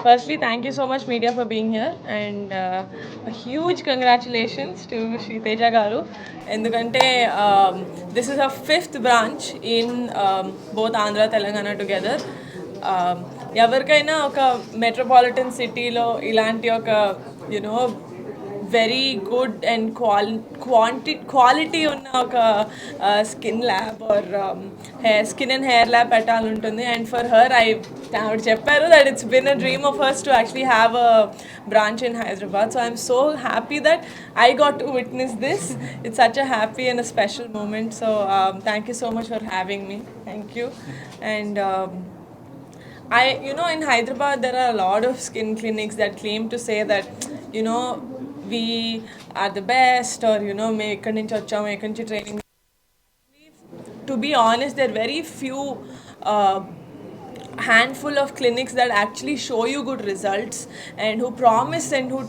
Firstly, thank you so much, media, for being here, and a huge congratulations to Shriteja Garu. Endukante this is her fifth branch in both Andhra Telangana together. ఎవరికైనా ఒక metropolitan సిటీలో ఇలాంటి ఒక you know very good and quality ఉన్న ఒక skin lab are skin and hair lab పెట్టాలని ఉంటుంది. And for her ఆవిడ చెప్పారు that it's been a dream of hurts to actually have a branch in Hyderabad. So I'm so happy that I got to witness this. It's such a happy and a special moment. So thank you so much for having me. Thank you. And in Hyderabad, there are a lot of skin clinics that claim to say that, we are the best, or, మేము ఎక్కడి నుంచి వచ్చాము, ఎక్కడి నుంచి training. To be honest, there are very few handful of clinics that actually show you good results and who promise and who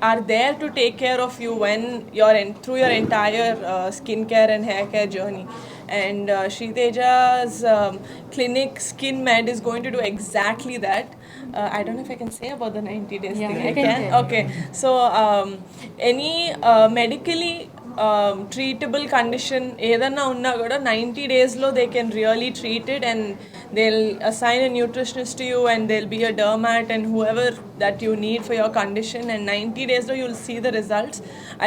are there to take care of you when you're through your entire skincare and hair care journey. And Shriteja's clinic Skin Med is going to do exactly that. I don't know if I can say about the 90 days thing. I can. Okay. So any medically treatable condition ఏదన్నా ఉన్నా కూడా 90 డేస్లో they can really treat it, and they'll assign a nutritionist to you, and there'll be a dermat and whoever that you need for your condition, and 90 days lo you'll see the results.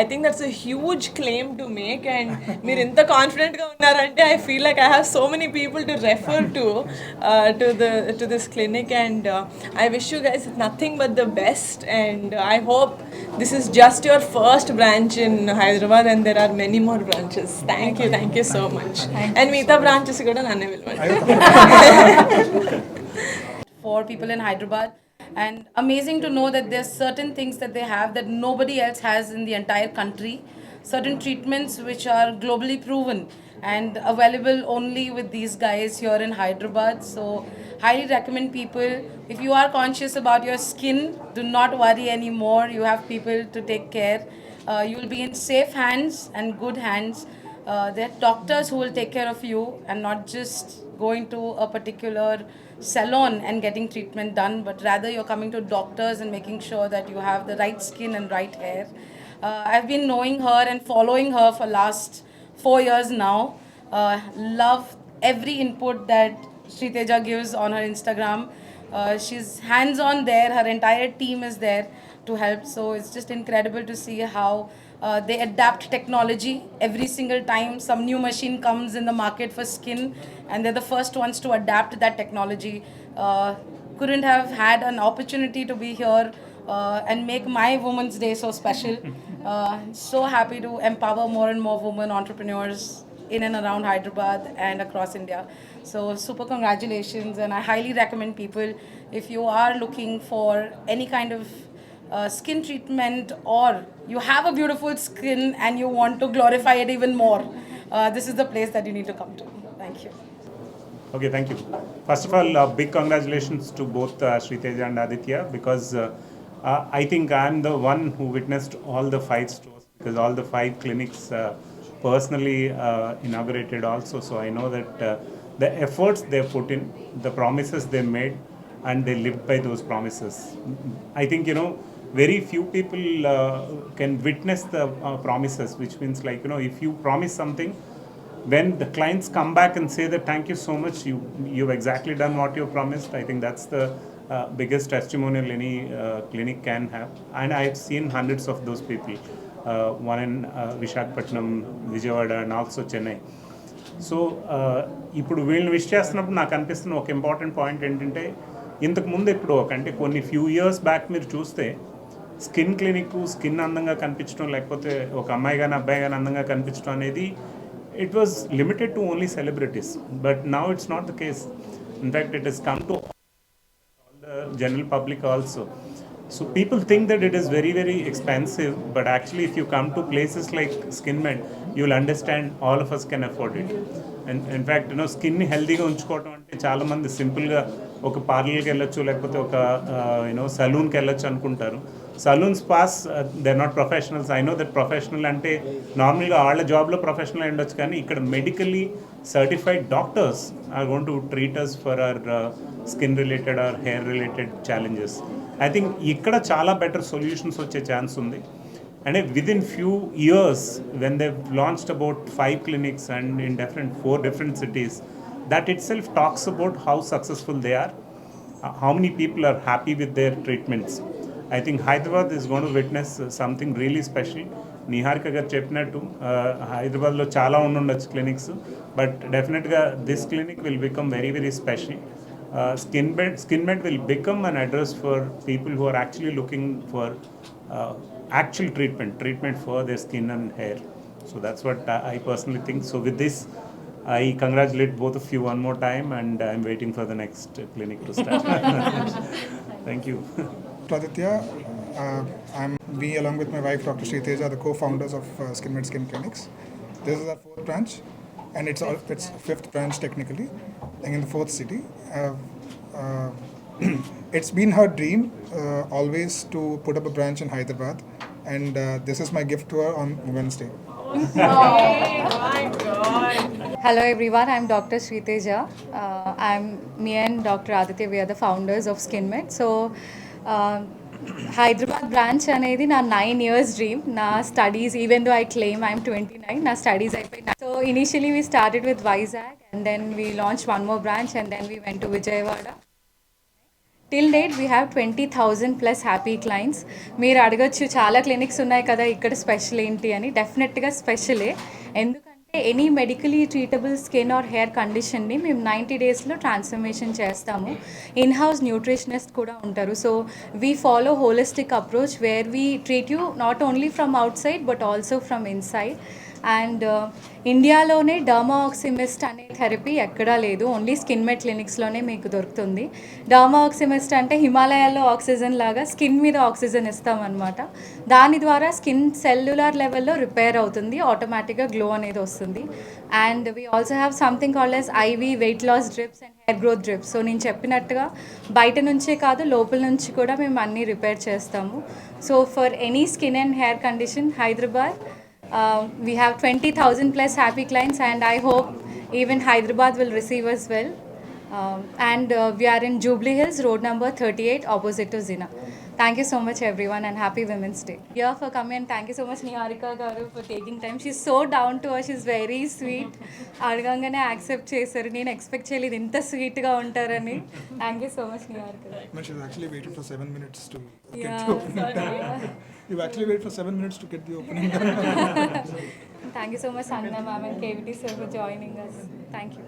I think that's a huge claim to make, and meer inta confident ga unnarante I feel like I have so many people to refer to this clinic, and I wish you guys nothing but the best, and I hope this is just your first branch in Hyderabad and there are many more branches. Thank you so much. And meeta branches kuda nanne vilvanడి. For people in Hyderabad. And amazing to know that there's certain things that they have that nobody else has in the entire country. Certain treatments which are globally proven and available only with these guys here in Hyderabad. So highly recommend people, if you are conscious about your skin, do not worry anymore. You have people to take care. You will be in safe hands and good hands. There are doctors who will take care of you and not just going to a particular salon and getting treatment done, but rather you're coming to doctors and making sure that you have the right skin and right hair. I've been knowing her and following her for last 4 years now. Love every input that Shriteja gives on her Instagram. She's hands-on there. Her entire team is there to help. So it's just incredible to see how they adapt technology every single time some new machine comes in the market for skin, and they're the first ones to adapt that technology. Couldn't have had an opportunity to be here and make my Women's Day so special. So happy to empower more and more women entrepreneurs in and around Hyderabad and across India. So super congratulations, and I highly recommend people, if you are looking for any kind of skin treatment, or you have a beautiful skin and you want to glorify it even more, this is the place that you need to come to. Thank you. Okay, thank you. First of all, big congratulations to both Shriteja and Aditya, because I think I'm the one who witnessed all the 5 stores, because all the 5 clinics personally inaugurated also. So I know that the efforts they put in, the promises they made, and they lived by those promises. I think, very few people can witness the promises, which means, like, if you promise something, when the clients come back and say that thank you so much, you've exactly done what you promised, I think that's the biggest testimonial any clinic can have. And I've seen hundreds of those people, one in Visakhapatnam, Vijayawada, and also Chennai. So ఇప్పుడు వీళ్ళని wish చేస్తున్నప్పుడు నాకు అనిపిస్తున్న ఒక important point ఏంటంటే, ఇంతకుముందు ఎప్పుడో అంటే కొన్ని ఫ్యూ ఇయర్స్ బ్యాక్ మీరు చూస్తే స్కిన్ క్లినిక్, స్కిన్ అందంగా కనిపించడం, లేకపోతే ఒక అమ్మాయి కానీ అబ్బాయి కానీ అందంగా కనిపించడం అనేది, it was limited to only celebrities. But now it's not the case. In fact, it has come to all the general public also. So people think that it is very, very expensive, but actually if you come to places like SkinMed, you'll understand all of us can afford it. And in fact, స్కిన్ని హెల్తీగా ఉంచుకోవడం అంటే చాలామంది సింపుల్గా ఒక పార్లర్కి వెళ్ళొచ్చు, లేకపోతే ఒక సలూన్కి వెళ్ళొచ్చు అనుకుంటారు. Salon spas, they are not professionals. I know that professional అంటే నార్మల్గా వాళ్ళ జాబ్లో ప్రొఫెషనల్ అయి ఉండొచ్చు, కానీ ఇక్కడ medically certified doctors are going to treat us for our skin related or hair related challenges. I think ఇక్కడ చాలా బెటర్ సొల్యూషన్స్ వచ్చే ఛాన్స్ ఉంది. And within few years, when they've launched about 5 clinics and in 4 different cities, that itself talks about how successful they are, how many people are happy with their treatments. I think Hyderabad is going to witness something really special. Niharika garu cheppinattu Hyderabad lo chaala undondచ్చు clinics, but definitely this clinic will become very very special. SkinMed will become an address for people who are actually looking for actual treatment for their skin and hair. So that's what I personally think. So with this, I congratulate both of you one more time, and I'm waiting for the next clinic to start. Thank you. Aditya, we along with my wife Dr. Sri Teja are the co-founders of SkinMed Skin Clinics. This is our 4th branch, and it's 5th branch technically, and in the 4th city. It's been her dream always to put up a branch in Hyderabad, and this is my gift to her on Wednesday. Hello everyone, I'm Dr. Sri Teja. Me and Dr. Aditya, we are the founders of SkinMed. So, Hyderabad branch అనేది నా 9 years dream. నా studies, even though I claim I'm 29, నా studies అయిపోయినాయి. So initially we started with Vizag, and then we launched one more branch, and then we went to Vijayawada. Till date we have 20,000 plus happy clients. మీరు అడగచ్చు చాలా clinics ఉన్నాయి కదా, ఇక్కడ special ఏంటి అని. డెఫినెట్గా స్పెషలే, ఎందుకంటే any medically treatable skin or hair కండిషన్ని మేము 90 డేస్లో ట్రాన్స్ఫర్మేషన్ చేస్తాము. ఇన్ హౌస్ న్యూట్రిషనిస్ట్ కూడా ఉంటారు. So we follow holistic approach where we treat you not only from out side but also from inside. And ఇండియాలోనే డర్మాఆక్సిమిస్ట్ అనే థెరపీ ఎక్కడా లేదు, ఓన్లీ స్కిన్మెడ్ క్లినిక్స్లోనే మీకు దొరుకుతుంది. డర్మాఆక్సిమిస్ట్ అంటే హిమాలయాల్లో ఆక్సిజన్ లాగా స్కిన్ మీద ఆక్సిజన్ ఇస్తామన్నమాట. దాని ద్వారా స్కిన్ సెల్యులర్ లెవెల్లో రిపేర్ అవుతుంది, ఆటోమేటిక్గా గ్లో అనేది వస్తుంది. And we also have something called as IV weight loss drips and hair growth drips. So నేను చెప్పినట్టుగా బయట నుంచే కాదు, లోపల నుంచి కూడా మేము అన్నీ రిపేర్ చేస్తాము. So for any skin and hair condition, Hyderabad, we have 20,000 plus happy clients, and I hope even Hyderabad will receive us well. And we are in Jubilee Hills, road number 38, opposite to Zina. Thank you so much everyone, and happy Women's Day. Yeah, for coming, and thank you so much Niharika garu for taking time. She's so down to earth, she's very sweet. అడగంగానే accept చేశారు, నేను expect చేయలేదు ఇంత స్వీట్గా ఉంటారని. Thank you so much Niharika. No, she's actually waited for 7 minutes to get Yeah, the opening done. You actually waited for 7 minutes to get the opening done. Thank you so much Sanna ma'am and KVT sir for joining us. Thank you.